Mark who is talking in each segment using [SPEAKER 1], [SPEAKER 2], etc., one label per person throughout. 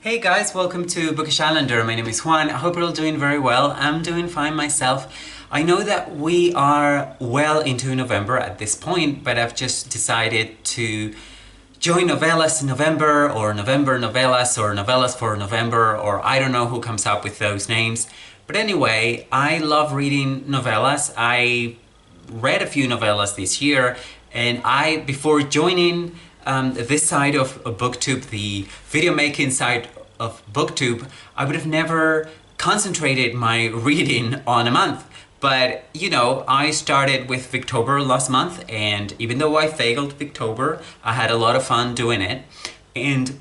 [SPEAKER 1] Hey guys, welcome to Bookish Islander. My name is Juan. I hope you're all doing very well. I'm doing fine myself. I know that we are well into November at this point, but I've just decided to join Novellas November or November Novellas or Novellas for November, or I don't know who comes up with those names. But anyway, I love reading novellas. I read a few novellas this year, and before joining this side of BookTube, the video making side of BookTube, I would have never concentrated my reading on a month. But, you know, I started with Victober last month, and even though I failed Victober, I had a lot of fun doing it. And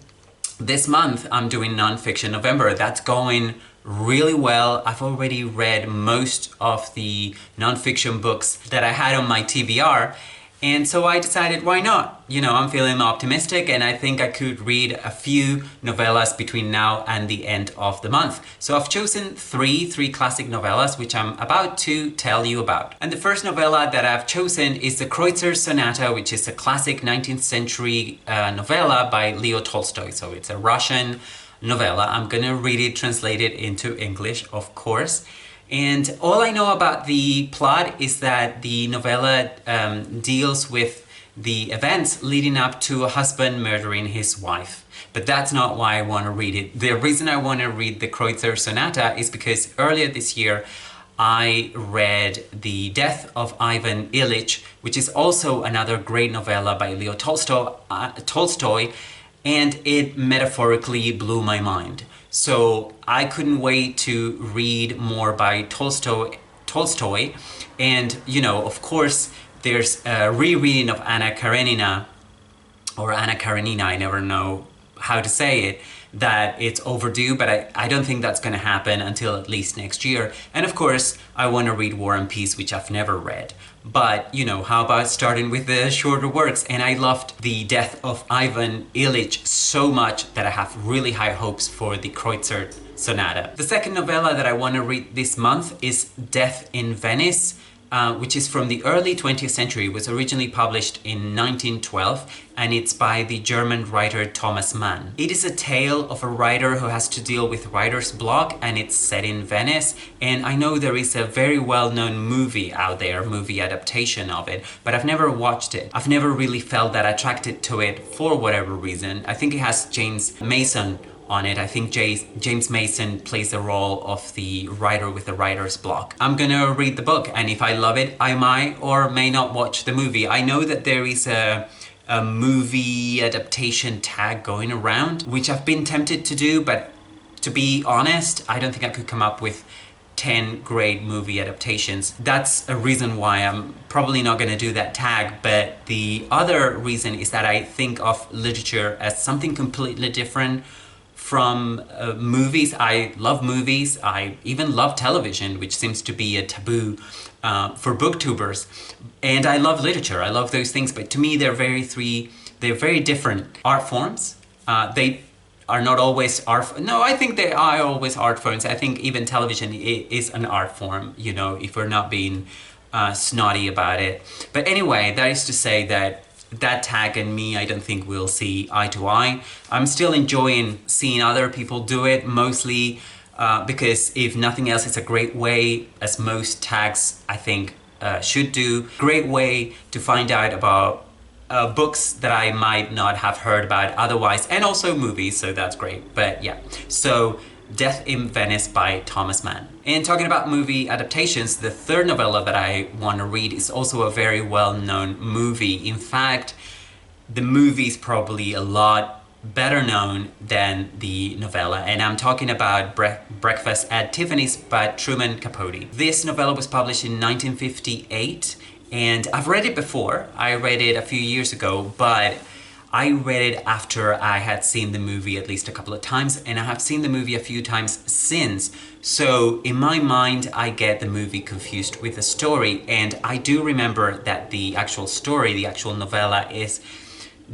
[SPEAKER 1] this month, I'm doing nonfiction November. That's going really well. I've already read most of the nonfiction books that I had on my TBR. And so I decided, why not? You know, I'm feeling optimistic and I think I could read a few novellas between now and the end of the month. So I've chosen three classic novellas, which I'm about to tell you about. And the first novella that I've chosen is the Kreutzer Sonata, which is a classic 19th century novella by Leo Tolstoy. So it's a Russian novella. I'm gonna read it translated into English, of course. And all I know about the plot is that the novella deals with the events leading up to a husband murdering his wife. But that's not why I want to read it. The reason I want to read the Kreutzer Sonata is because earlier this year I read The Death of Ivan Ilyich, which is also another great novella by Leo Tolstoy, and it metaphorically blew my mind. So I couldn't wait to read more by Tolstoy. And, you know, of course, there's a rereading of Anna Karenina, or Anna Karenina, I never know how to say it, that it's overdue, but I don't think that's going to happen until at least next year. And of course, I want to read War and Peace, which I've never read. But, you know, how about starting with the shorter works? And I loved The Death of Ivan Ilyich so much that I have really high hopes for the Kreutzer Sonata. The second novella that I want to read this month is Death in Venice, which is from the early 20th century. It was originally published in 1912, and it's by the German writer Thomas Mann. It is a tale of a writer who has to deal with writer's block, and it's set in Venice. And I know there is a very well-known movie out there, movie adaptation of it, but I've never watched it. I've never really felt that attracted to it for whatever reason. I think it has James Mason on it. I think James Mason plays the role of the writer with the writer's block. I'm gonna read the book, and if I love it, I might or may not watch the movie. I know that there is a movie adaptation tag going around, which I've been tempted to do, but to be honest, I don't think I could come up with 10 great movie adaptations. That's a reason why I'm probably not gonna do that tag, but the other reason is that I think of literature as something completely different from movies. I love movies. I even love television, which seems to be a taboo for booktubers. And I love literature. I love those things. But to me, they're very different art forms. They are not always art. No, I think they are always art forms. I think even television is an art form, you know, if we're not being snotty about it. But anyway, that is to say that tag and me, I don't think we'll see eye to eye. I'm still enjoying seeing other people do it, mostly because if nothing else, it's a great way, as most tags I think should do, great way to find out about books that I might not have heard about otherwise, and also movies, so that's great. But yeah, so Death in Venice by Thomas Mann. And talking about movie adaptations, the third novella that I want to read is also a very well-known movie. In fact, the movie is probably a lot better known than the novella, and I'm talking about Breakfast at Tiffany's by Truman Capote. This novella was published in 1958, and I've read it before. I read it a few years ago, but I read it after I had seen the movie at least a couple of times, and I have seen the movie a few times since. So in my mind, I get the movie confused with the story, and I do remember that the actual story, the actual novella, is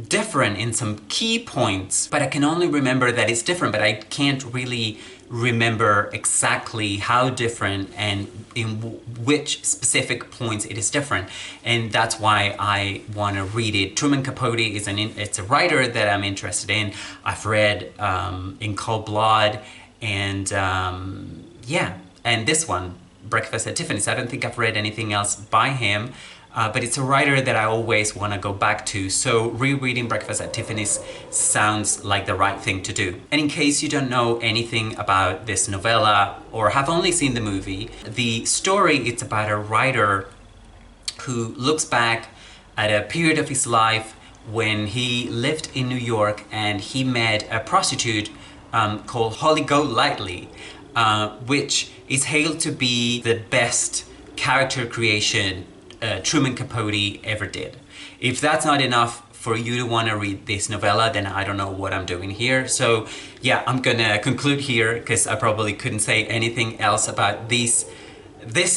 [SPEAKER 1] different in some key points, but I can only remember that it's different, but I can't really remember exactly how different and in which specific points it is different. And that's why I want to read it. Truman Capote is it's a writer that I'm interested in. I've read In Cold Blood and yeah, and this one, Breakfast at Tiffany's. I don't think I've read anything else by him. But it's a writer that I always want to go back to, so rereading Breakfast at Tiffany's sounds like the right thing to do. And in case you don't know anything about this novella or have only seen the movie, the story, it's about a writer who looks back at a period of his life when he lived in New York and he met a prostitute called Holly Golightly, which is hailed to be the best character creation Truman Capote ever did. If that's not enough for you to want to read this novella, then I don't know what I'm doing here. So yeah, I'm gonna conclude here because I probably couldn't say anything else about this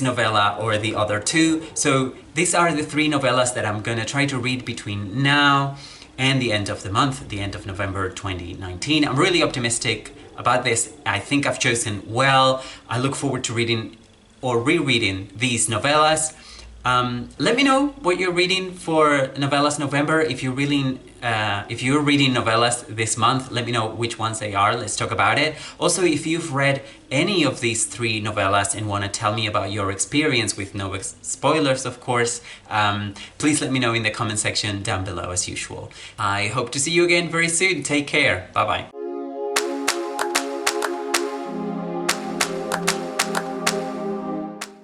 [SPEAKER 1] novella or the other two. So these are the three novellas that I'm gonna try to read between now and the end of the month, the end of November 2019. I'm really optimistic about this. I think I've chosen well. I look forward to reading or rereading these novellas. Let me know what you're reading for Novellas November. If you're reading novellas this month, let me know which ones they are. Let's talk about it. Also, if you've read any of these three novellas and want to tell me about your experience with no spoilers, of course, please let me know in the comment section down below as usual. I hope to see you again very soon. Take care. Bye-bye.